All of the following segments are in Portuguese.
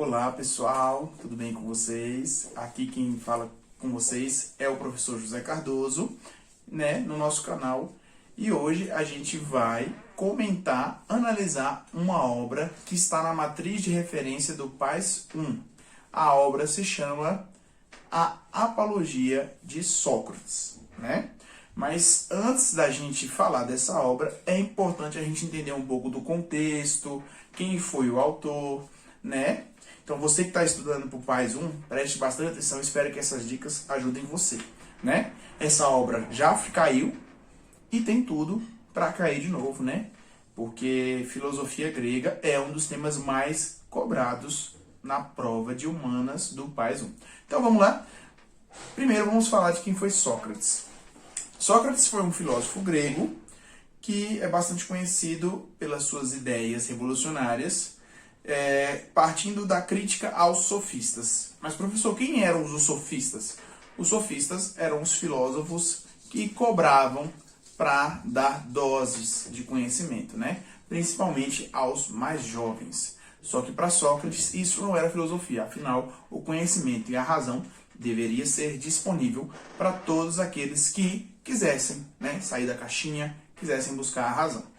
Olá pessoal, tudo bem com vocês? Aqui quem fala com vocês é o professor José Cardoso, no nosso canal. E hoje a gente vai comentar, analisar uma obra que está na matriz de referência do PAS 1. A obra se chama A Apologia de Sócrates, Mas antes da gente falar dessa obra, é importante a gente entender um pouco do contexto, quem foi o autor, Então você que está estudando para o PAS 1, preste bastante atenção, espero que essas dicas ajudem você, Essa obra já caiu e tem tudo para cair de novo, Porque filosofia grega é um dos temas mais cobrados na prova de humanas do PAS 1. Então vamos lá. Primeiro vamos falar de quem foi Sócrates. Sócrates foi um filósofo grego que é bastante conhecido pelas suas ideias revolucionárias, partindo da crítica aos sofistas. Mas, professor, quem eram os sofistas? Os sofistas eram os filósofos que cobravam para dar doses de conhecimento, principalmente aos mais jovens. Só que para Sócrates isso não era filosofia, afinal o conhecimento e a razão deveria ser disponível para todos aqueles que quisessem sair da caixinha, quisessem buscar a razão.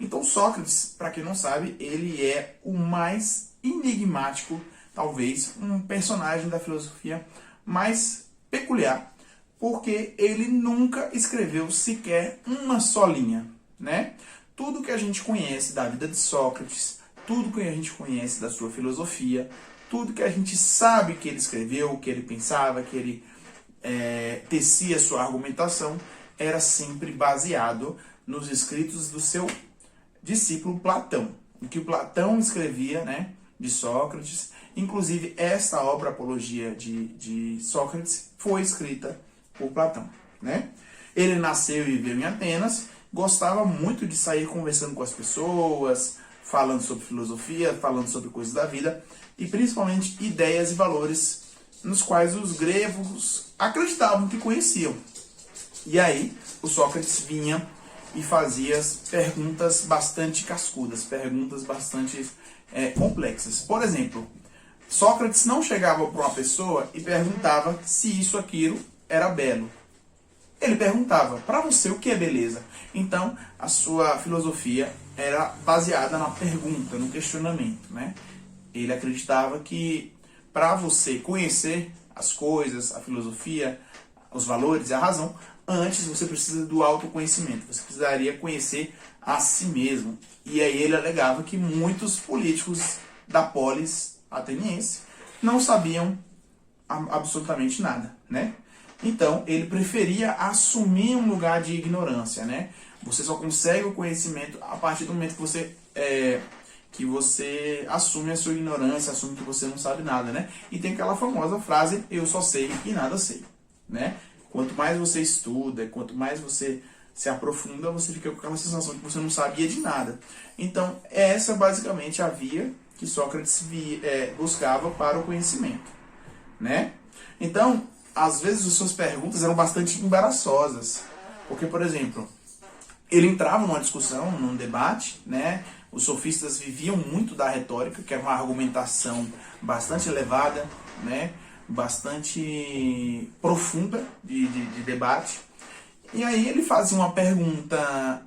Então Sócrates, para quem não sabe, ele é o mais enigmático, talvez um personagem da filosofia mais peculiar, porque ele nunca escreveu sequer uma só linha. Tudo que a gente conhece da vida de Sócrates, tudo que a gente conhece da sua filosofia, tudo que a gente sabe que ele escreveu, que ele pensava, que ele tecia sua argumentação, era sempre baseado nos escritos do seu discípulo Platão. O que Platão escrevia de Sócrates. Inclusive, esta obra, Apologia de Sócrates, foi escrita por Platão. Ele nasceu e viveu em Atenas, gostava muito de sair conversando com as pessoas, falando sobre filosofia, falando sobre coisas da vida, e principalmente ideias e valores nos quais os gregos acreditavam que conheciam. E aí, o Sócrates vinha e fazia perguntas bastante cascudas, perguntas bastante complexas. Por exemplo, Sócrates não chegava para uma pessoa e perguntava se isso, aquilo era belo. Ele perguntava, para você, o que é beleza? Então, a sua filosofia era baseada na pergunta, no questionamento. Ele acreditava que para você conhecer as coisas, a filosofia, os valores e a razão, antes você precisa do autoconhecimento. Você precisaria conhecer a si mesmo. E aí ele alegava que muitos políticos da polis ateniense não sabiam absolutamente nada, Então, ele preferia assumir um lugar de ignorância, Você só consegue o conhecimento a partir do momento que você assume a sua ignorância, assume que você não sabe nada, E tem aquela famosa frase, eu só sei e nada sei, Quanto mais você estuda, quanto mais você se aprofunda, você fica com aquela sensação que você não sabia de nada. Então, essa basicamente a via que Sócrates buscava para o conhecimento, Então, às vezes as suas perguntas eram bastante embaraçosas, porque, por exemplo, ele entrava numa discussão, num debate, Os sofistas viviam muito da retórica, que era uma argumentação bastante elevada, bastante profunda de debate. E aí ele fazia uma pergunta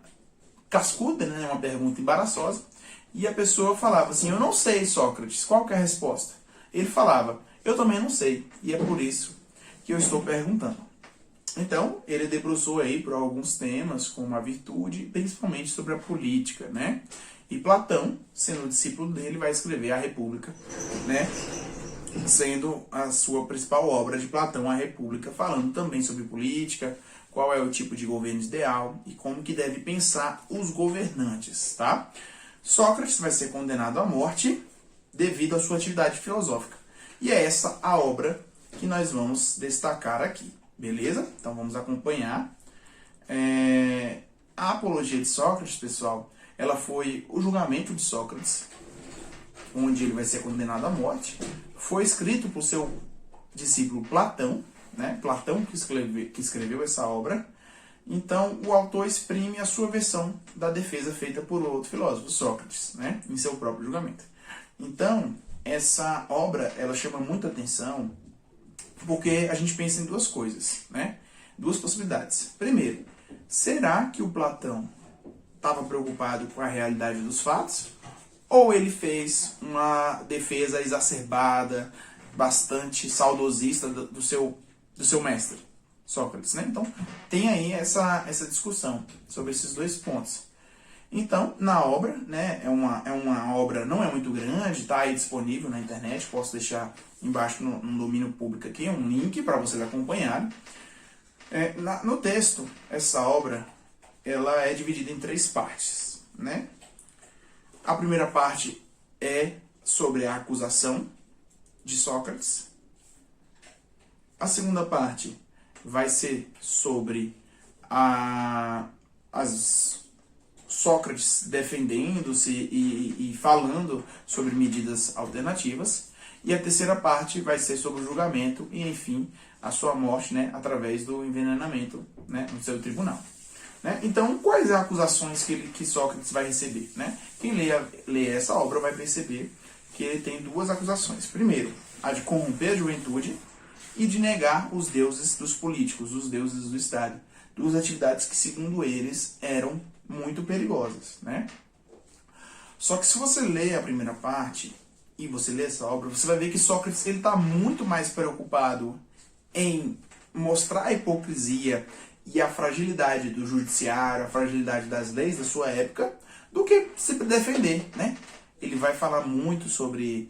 cascuda, uma pergunta embaraçosa, e a pessoa falava assim, eu não sei, Sócrates, qual que é a resposta? Ele falava, eu também não sei, e é por isso que eu estou perguntando. Então, ele debruçou aí por alguns temas, como a virtude, principalmente sobre a política, E Platão, sendo discípulo dele, vai escrever a República, Sendo a sua principal obra de Platão, a República, falando também sobre política, qual é o tipo de governo ideal e como que deve pensar os governantes, tá? Sócrates vai ser condenado à morte devido à sua atividade filosófica. E é essa a obra que nós vamos destacar aqui, beleza? Então vamos acompanhar. A Apologia de Sócrates, pessoal, ela foi o julgamento de Sócrates, onde ele vai ser condenado à morte. Foi escrito por seu discípulo Platão, Platão que escreveu essa obra. Então, o autor exprime a sua versão da defesa feita por outro filósofo, Sócrates, em seu próprio julgamento. Então, essa obra, ela chama muita atenção porque a gente pensa em duas coisas, né? Duas possibilidades. Primeiro, será que o Platão estava preocupado com a realidade dos fatos? Ou ele fez uma defesa exacerbada, bastante saudosista do seu mestre, Sócrates, né? Então, tem aí essa discussão sobre esses dois pontos. Então, na obra, né, é uma obra, não é muito grande, está aí disponível na internet, posso deixar embaixo no domínio público aqui, um link para vocês acompanharem. No texto, essa obra, ela é dividida em 3 partes, né? A primeira parte é sobre a acusação de Sócrates. A segunda parte vai ser sobre Sócrates defendendo-se e falando sobre medidas alternativas. E a terceira parte vai ser sobre o julgamento e, enfim, a sua morte, né, através do envenenamento, né, no seu tribunal. Né? Então, quais as acusações que Sócrates vai receber? Né? Quem lê essa obra vai perceber que ele tem 2 acusações. Primeiro, a de corromper a juventude e de negar os deuses dos políticos, os deuses do Estado. 2 atividades que, segundo eles, eram muito perigosas. Né? Só que se você lê a primeira parte e você lê essa obra, você vai ver que Sócrates está muito mais preocupado em mostrar a hipocrisia e a fragilidade do judiciário, a fragilidade das leis da sua época, do que se defender, né? Ele vai falar muito sobre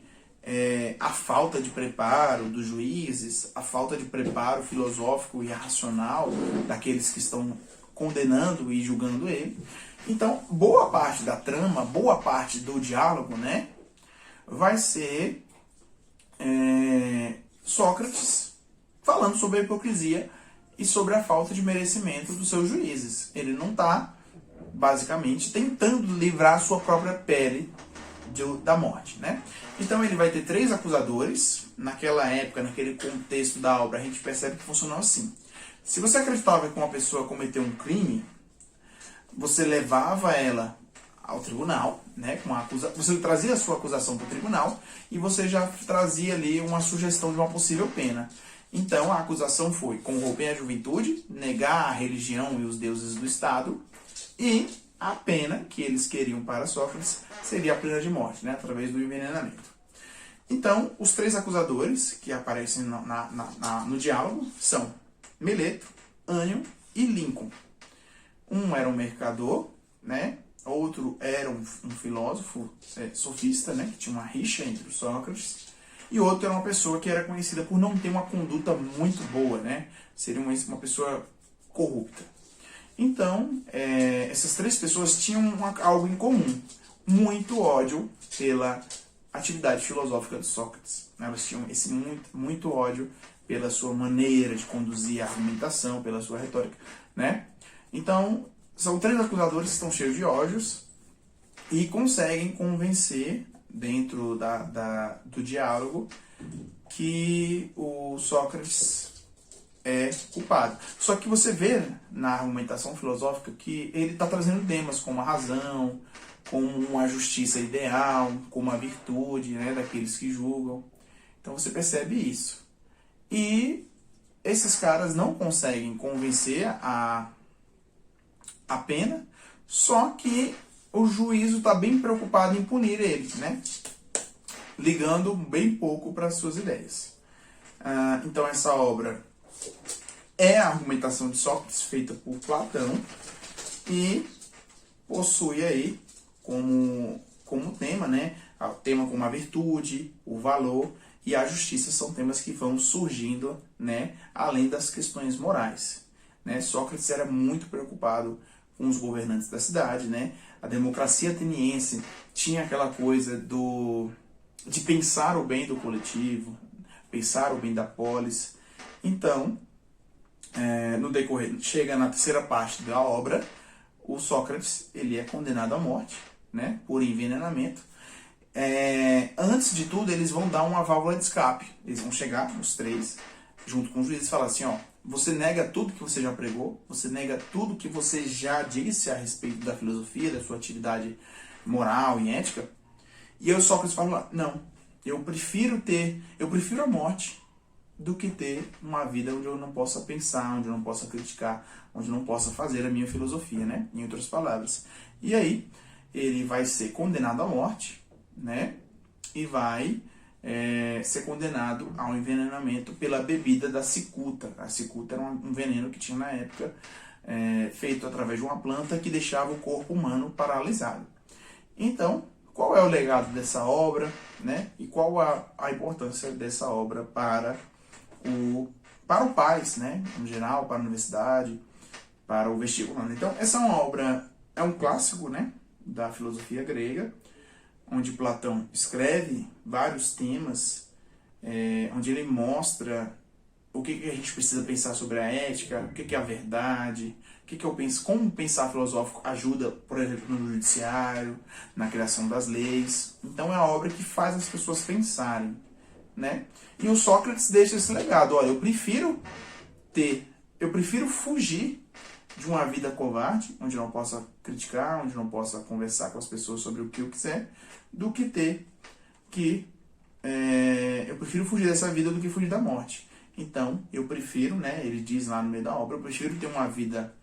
a falta de preparo dos juízes, a falta de preparo filosófico e racional daqueles que estão condenando e julgando ele. Então, boa parte da trama, boa parte do diálogo, né, vai ser Sócrates falando sobre a hipocrisia e sobre a falta de merecimento dos seus juízes. Ele não está, basicamente, tentando livrar a sua própria pele da morte, né? Então ele vai ter 3 acusadores. Naquela época, naquele contexto da obra, a gente percebe que funcionou assim. Se você acreditava que uma pessoa cometeu um crime, você levava ela ao tribunal, né? Você trazia a sua acusação para o tribunal e você já trazia ali uma sugestão de uma possível pena. Então, a acusação foi corromper a juventude, negar a religião e os deuses do Estado, e a pena que eles queriam para Sócrates seria a pena de morte, né, através do envenenamento. Então, os 3 acusadores que aparecem no diálogo são Meleto, Ânio e Lincoln. Um era um mercador, né, outro era um filósofo sofista, né, que tinha uma rixa entre os Sócrates, e outro era uma pessoa que era conhecida por não ter uma conduta muito boa, né? Seria uma pessoa corrupta. Então, essas 3 pessoas tinham algo em comum. Muito ódio pela atividade filosófica de Sócrates. Elas tinham esse muito ódio pela sua maneira de conduzir a argumentação, pela sua retórica, né? Então, são 3 acusadores que estão cheios de ódios e conseguem convencer, dentro do diálogo, que o Sócrates é culpado. Só que você vê na argumentação filosófica que ele está trazendo temas como a razão, como uma justiça ideal, como a virtude, né, daqueles que julgam. Então você percebe isso. E esses caras não conseguem convencer a pena, só que o juízo está bem preocupado em punir ele, né? Ligando bem pouco para as suas ideias. Então essa obra é a argumentação de Sócrates, feita por Platão, e possui aí como tema, né? O tema como a virtude, o valor e a justiça são temas que vão surgindo, né? Além das questões morais, né? Sócrates era muito preocupado com os governantes da cidade, né? A democracia ateniense tinha aquela coisa de pensar o bem do coletivo, pensar o bem da polis. Então, no decorrer, chega na terceira parte da obra, o Sócrates ele é condenado à morte, né, por envenenamento. Antes de tudo, eles vão dar uma válvula de escape. Eles vão chegar, os 3, junto com o juiz, e falar assim, ó, você nega tudo que você já pregou, você nega tudo que você já disse a respeito da filosofia, da sua atividade moral e ética. E aí o Sócrates fala, não, eu prefiro a morte do que ter uma vida onde eu não possa pensar, onde eu não possa criticar, onde eu não possa fazer a minha filosofia, né? Em outras palavras. E aí, ele vai ser condenado à morte, né? E vai ser condenado ao envenenamento pela bebida da cicuta. A cicuta era um veneno que tinha na época, feito através de uma planta que deixava o corpo humano paralisado. Então, qual é o legado dessa obra, né? E qual a importância dessa obra para o país, né? No geral, para a universidade, para o vestibular. Então, essa é uma obra, é um clássico, né? Da filosofia grega, onde Platão escreve vários temas, onde ele mostra o que a gente precisa pensar sobre a ética, o que é a verdade, o que eu penso, como o pensar filosófico ajuda, por exemplo, no judiciário, na criação das leis. Então é a obra que faz as pessoas pensarem, né? E o Sócrates deixa esse legado. Olha, eu prefiro fugir de uma vida covarde, onde eu não possa criticar, onde eu não possa conversar com as pessoas sobre o que eu quiser, do que eu prefiro fugir dessa vida do que fugir da morte. Então, eu prefiro, né, ele diz lá no meio da obra, eu prefiro ter uma vida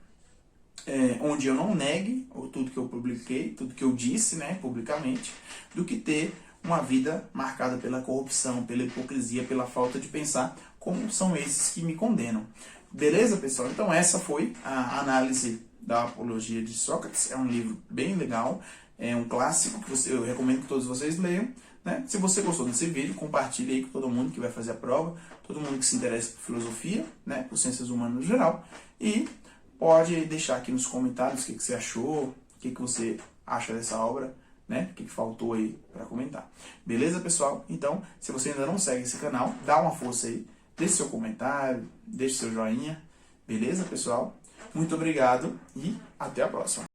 onde eu não negue tudo que eu publiquei, tudo que eu disse, né, publicamente, do que ter uma vida marcada pela corrupção, pela hipocrisia, pela falta de pensar, como são esses que me condenam. Beleza, pessoal? Então essa foi a análise da Apologia de Sócrates. É um livro bem legal, é um clássico que eu recomendo que todos vocês leiam, né? Se você gostou desse vídeo, compartilhe aí com todo mundo que vai fazer a prova, todo mundo que se interessa por filosofia, né, por ciências humanas no geral, e pode deixar aqui nos comentários o que você achou, o que você acha dessa obra, né? O que faltou aí para comentar. Beleza, pessoal? Então, se você ainda não segue esse canal, dá uma força aí, deixe seu comentário, deixe seu joinha. Beleza, pessoal? Muito obrigado e até a próxima.